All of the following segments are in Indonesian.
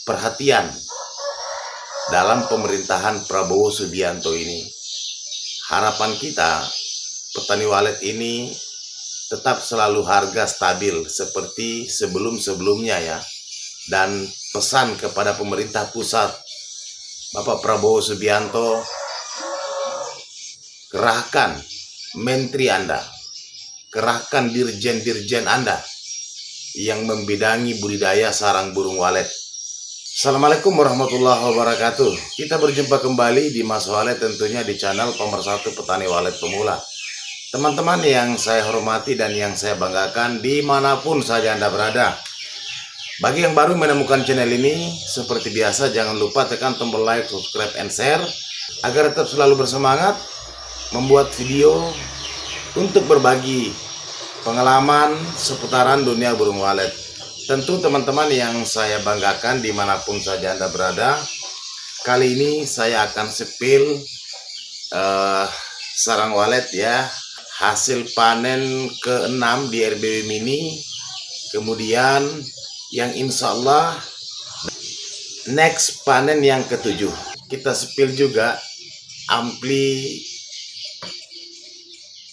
perhatian dalam pemerintahan Prabowo Subianto ini. Harapan kita, petani walet ini tetap selalu harga stabil seperti sebelum-sebelumnya ya. Dan pesan kepada pemerintah pusat, Bapak Prabowo Subianto, kerahkan menteri Anda, kerahkan dirjen-dirjen Anda yang membidangi budidaya sarang burung walet. Assalamualaikum warahmatullahi wabarakatuh. Kita berjumpa kembali di Mas Walet, tentunya di channel pemersatu petani walet pemula. Teman-teman yang saya hormati dan yang saya banggakan dimanapun saja Anda berada. Bagi yang baru menemukan channel ini, seperti biasa jangan lupa tekan tombol like, subscribe, and share agar tetap selalu bersemangat membuat video untuk berbagi pengalaman seputaran dunia burung walet. Tentu teman-teman yang saya banggakan dimanapun saja Anda berada, kali ini saya akan sepil sarang walet ya, hasil panen ke-6 di RBW Mini, kemudian yang insya Allah next panen yang ke-7. Kita sepil juga ampli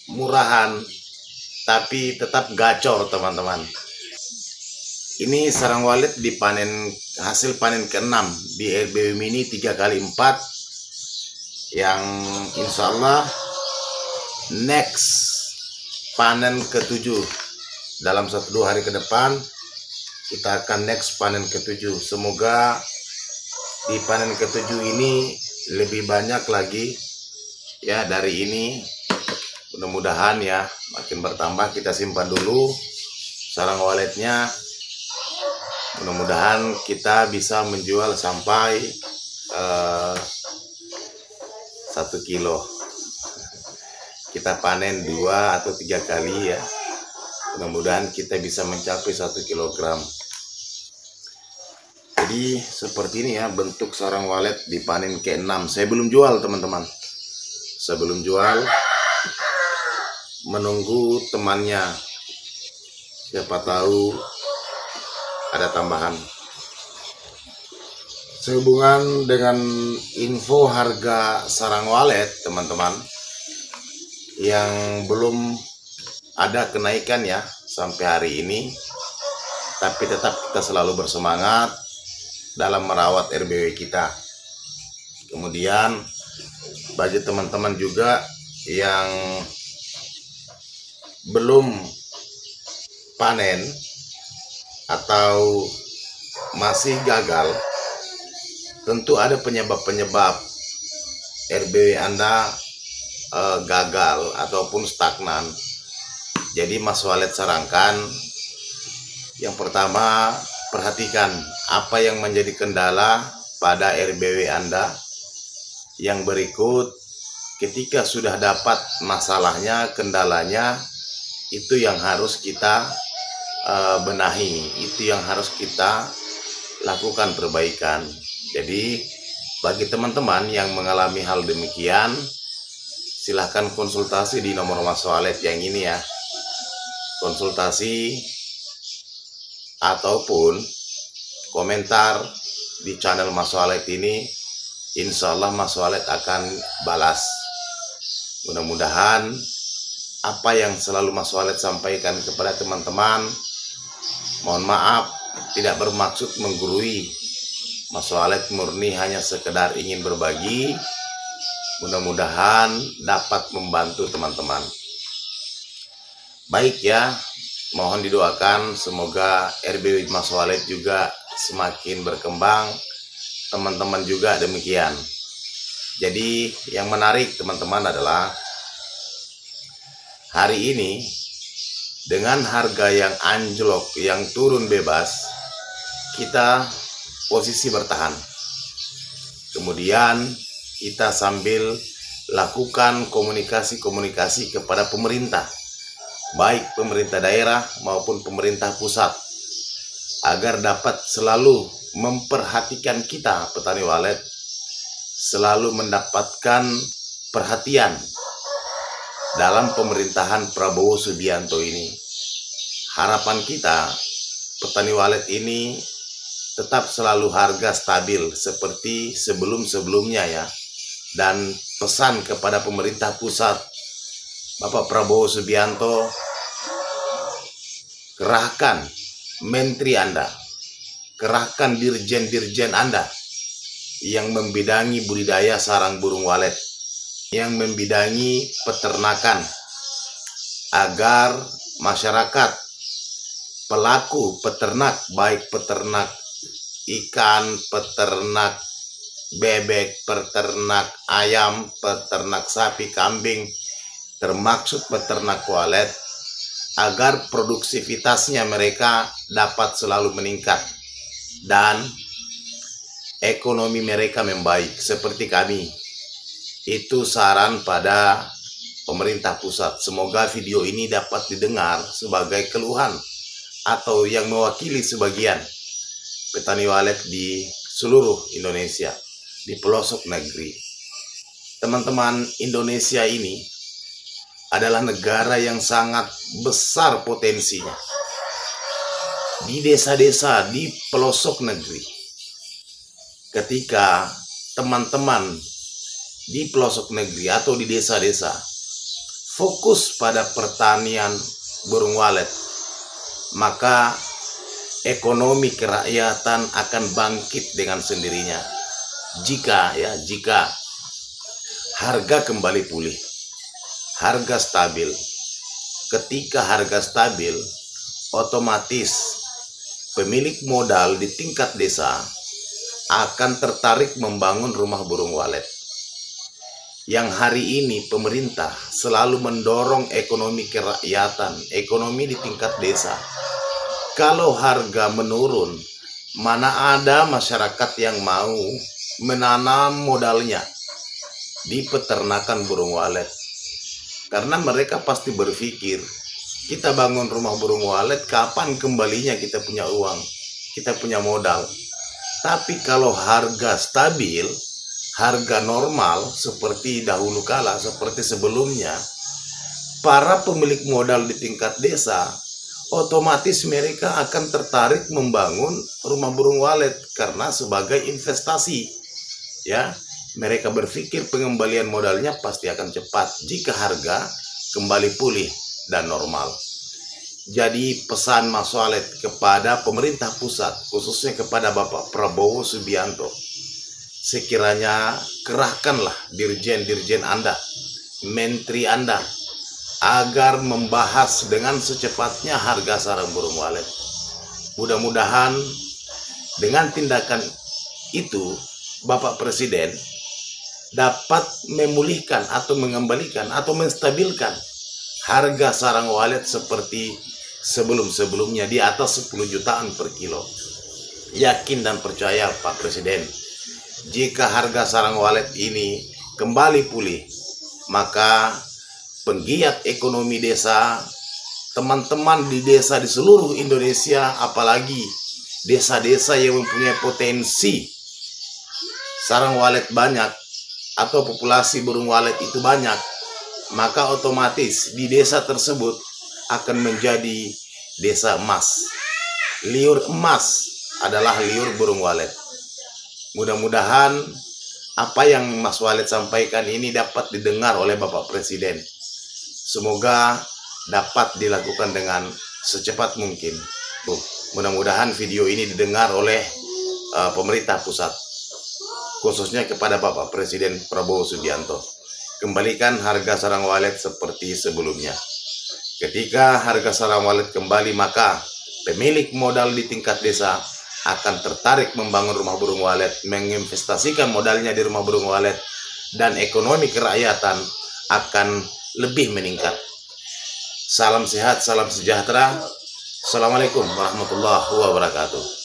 murahan tapi tetap gacor teman-teman. Ini sarang walet dipanen, hasil panen ke-6 di RBW Mini 3x4 yang insya Allah next panen ke-7 dalam 1-2 hari ke depan kita akan next panen ke-7. Semoga di panen ke-7 ini lebih banyak lagi ya dari ini. Mudah-mudahan ya makin bertambah. Kita simpan dulu sarang waletnya. Mudah-mudahan kita bisa menjual sampai 1 kilo. Kita panen 2 atau 3 kali ya. Mudah-mudahan kita bisa mencapai 1 kilogram. Jadi seperti ini ya bentuk sarang walet di panen ke-6. Saya belum jual teman-teman. Saya belum jual. Menunggu temannya. Siapa tahu ada tambahan. Sehubungan dengan info harga sarang walet teman-teman, yang belum ada kenaikan ya sampai hari ini, tapi tetap kita selalu bersemangat dalam merawat RBW kita. Kemudian bagi teman-teman juga yang belum panen atau masih gagal, tentu ada penyebab-penyebab RBW Anda gagal ataupun stagnan. Jadi Mas Walet sarankan, yang pertama, perhatikan apa yang menjadi kendala pada RBW Anda. Yang berikut, ketika sudah dapat masalahnya, kendalanya, itu yang harus kita benahi, itu yang harus kita lakukan perbaikan. Jadi bagi teman-teman yang mengalami hal demikian, silahkan konsultasi di nomor Mas Walet yang ini ya. Konsultasi ataupun komentar di channel Mas Walet ini, insya Allah Mas Walet akan balas. Mudah-mudahan apa yang selalu Mas Walet sampaikan kepada teman-teman, mohon maaf tidak bermaksud menggurui. Mas Walet murni hanya sekedar ingin berbagi. Mudah-mudahan dapat membantu teman-teman. Baik ya, mohon didoakan semoga RBW Mas Walet juga semakin berkembang. Teman-teman juga demikian. Jadi yang menarik teman-teman adalah hari ini dengan harga yang anjlok, yang turun bebas, kita posisi bertahan. Kemudian kita sambil lakukan komunikasi-komunikasi kepada pemerintah, baik pemerintah daerah maupun pemerintah pusat, agar dapat selalu memperhatikan kita petani walet, selalu mendapatkan perhatian dalam pemerintahan Prabowo Subianto ini. Harapan kita, petani walet ini tetap selalu harga stabil seperti sebelum-sebelumnya ya. Dan pesan kepada pemerintah pusat, Bapak Prabowo Subianto, kerahkan menteri Anda, kerahkan dirjen-dirjen Anda yang membidangi budidaya sarang burung walet, yang membidangi peternakan, agar masyarakat, pelaku peternak, baik peternak ikan, peternak bebek, peternak ayam, peternak sapi, kambing, termasuk peternak walet, agar produktivitasnya mereka dapat selalu meningkat dan ekonomi mereka membaik seperti kami. Itu saran pada pemerintah pusat. Semoga video ini dapat didengar sebagai keluhan atau yang mewakili sebagian petani walet di seluruh Indonesia, di pelosok negeri. Teman-teman, Indonesia ini adalah negara yang sangat besar potensinya. Di desa-desa, di pelosok negeri, ketika teman-teman di pelosok negeri atau di desa-desa fokus pada pertanian burung walet, maka ekonomi kerakyatan akan bangkit dengan sendirinya. Jika harga kembali pulih, harga stabil. Ketika harga stabil, otomatis pemilik modal di tingkat desa akan tertarik membangun rumah burung walet. Yang hari ini pemerintah selalu mendorong ekonomi kerakyatan, ekonomi di tingkat desa. Kalau harga menurun, mana ada masyarakat yang mau menanam modalnya di peternakan burung walet? Karena mereka pasti berpikir, kita bangun rumah burung walet, kapan kembalinya kita punya uang, kita punya modal. Tapi kalau harga stabil, harga normal seperti dahulu kala, seperti sebelumnya, para pemilik modal di tingkat desa otomatis mereka akan tertarik membangun rumah burung walet karena sebagai investasi. Ya, mereka berpikir pengembalian modalnya pasti akan cepat jika harga kembali pulih dan normal. Jadi pesan Mas Walet kepada pemerintah pusat, khususnya kepada Bapak Prabowo Subianto, sekiranya kerahkanlah dirjen-dirjen Anda, menteri Anda, agar membahas dengan secepatnya harga sarang burung walet. Mudah-mudahan dengan tindakan itu Bapak Presiden dapat memulihkan atau mengembalikan atau menstabilkan harga sarang walet seperti sebelum-sebelumnya di atas 10 jutaan per kilo. Yakin dan percaya Pak Presiden, jika harga sarang walet ini kembali pulih, maka penggiat ekonomi desa, teman-teman di desa di seluruh Indonesia, apalagi desa-desa yang mempunyai potensi sarang walet banyak atau populasi burung walet itu banyak, maka otomatis di desa tersebut akan menjadi desa emas. Liur emas adalah liur burung walet. Mudah-mudahan apa yang Mas Walet sampaikan ini dapat didengar oleh Bapak Presiden. Semoga dapat dilakukan dengan secepat mungkin. Mudah-mudahan video ini didengar oleh pemerintah pusat, khususnya kepada Bapak Presiden Prabowo Subianto. Kembalikan harga sarang walet seperti sebelumnya. Ketika harga sarang walet kembali, maka pemilik modal di tingkat desa akan tertarik membangun rumah burung walet, menginvestasikan modalnya di rumah burung walet, dan ekonomi kerakyatan akan lebih meningkat. Salam sehat, salam sejahtera. Assalamualaikum warahmatullahi wabarakatuh.